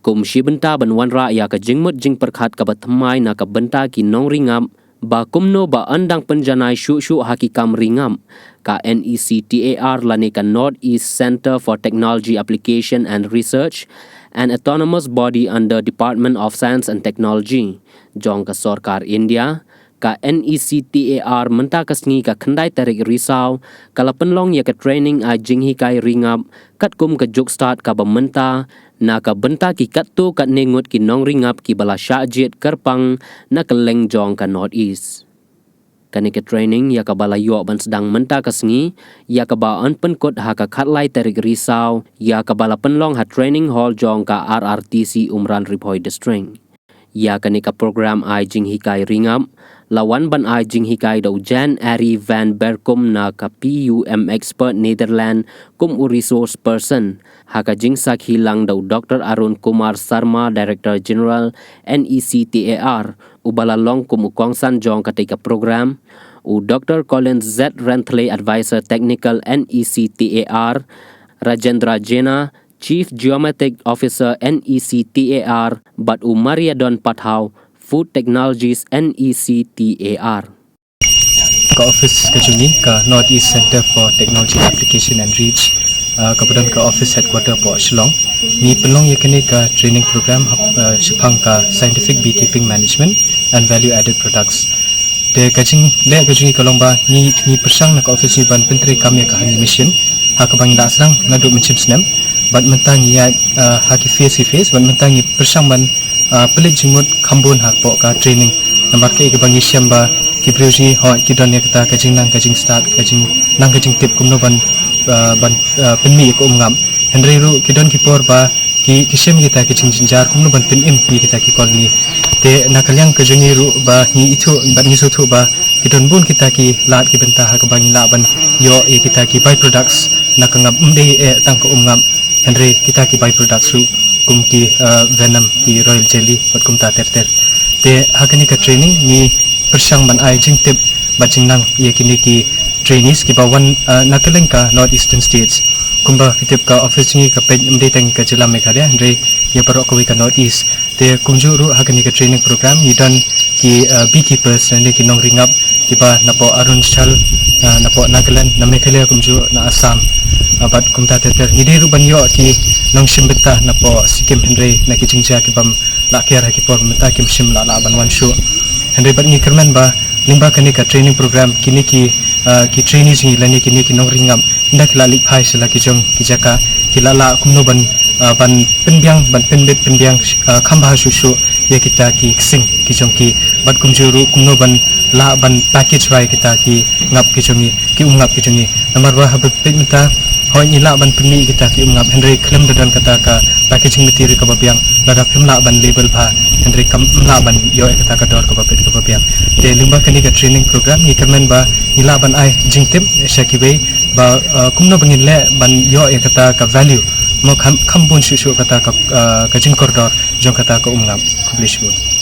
kum shibenta ban wanra ya ka jingmut jing perkhat ka batmai na ka benta ki nong ringam ba kumno ba andang penjanai shu haki kam ringam ka NECTAR lane ka Northeast Center for Technology Application and Research, an autonomous body under Department of Science and Technology jong ka sarkar India ka NECTAR menta kasngi ka khandai tarik risau kala penlong ya ka training a jinghi kai ringap kat kum ka juk start ka bamenta na ka benta ki kattu kat nengut ki nong ringap ki bala syajit kerpang na keleng jong ka Northeast kani ka training ya ka bala yo ban sedang menta kasngi ya ka ba an penkot ha ka khatlai tarik risau ya ka bala penlong ha training hall jong ka RRTC Umran Riphoi district ya kani ka program ai jing hikai ringam lawan ban ai jing hikai do Jan Ari van Berkom na ka PUM expert Netherlands kum u resource person haka jing sak hilang do Dr. Arun Kumar Sarma Director General NECTAR ubala long kum u kongsan jong katika program u Dr. Collins Z Rentley Advisor Technical NECTAR Rajendra Jena Chief Geometric Officer NECTAR Bat Umaria Don Pathau Food Technologies NECTAR ka office ka juni ka Northeast Center for Technology Application and Reach kemudian ke office headquarter po Shillong ni pelong yakni ka training program shipang ka scientific beekeeping management and value added products de kajing le kajing kalong ba ni persang na ka office ni ban pentri kami ka hani mission ha ka bang da serang ngadu mencim senam bat mentang ya haki face bat mentang persang ban pelit jingmut khambun hak po ka training nambar ke bangi syamba ki brewji ho ki don ya kata kajing start kajing tip kumno ban penmi ko ngam henry ru ki don ki por ba ki syem kita kajing jinjar kumno ban penim ni kita ki kolni te nakalyang kajuni ru ba ni itu ban ni sutu ba ki don bun kita ki lat ki bentah ka bangi la ban yo e kita ki by products nakangam umde tang ko ngam henry kita ki by products ru kum ki venom ki royal jelly bat kum ta ter te hakani ka training ni persang ban ai jing tip ba jingnang ye kini ki trainees ki ba wan nakaleng ka northeastern states kumba kitip ka office ni ka page mde tang ka jila meghalaya henry ye parok ko ka northeast te kumju ru hakani ka training program ni dan ki beekeepers ne ki nong ringap ki ba napo Arunachal napo Nagaland na Meghalaya kumju na Assam abat kumta ter ni ru ban yo ki nong shimbeta napo Sikkim henry na ki jingja ki bam la kya ki por meta kim shim la ban wan shu henry ban ni kerman ba limba kani ka training program kini ki trainees ni lani kini ki nong ringam ndak la lik phai sela ki jong ki jaka ki la kumno ban penbyang khamba shu ya kita ki sing ki jong ki bat kumjuru kumno ban la ban package rai kita ki ngap ki jongi ki ungap ki jongi nomor ba habet meta hoi ni la ban penmi kita ki ungap henry klem dan kata ka packaging material ka babiang lada pemla ban label ba henry kam la ban yo kata ka dor ka babiang te limba kani ka training program ni kermen ba ni la ban ai jingtim shaki be ba kumno bangin le ban yo kata ka value mo khambun shu kata ka jing kordor jong kata ka ungap publish bu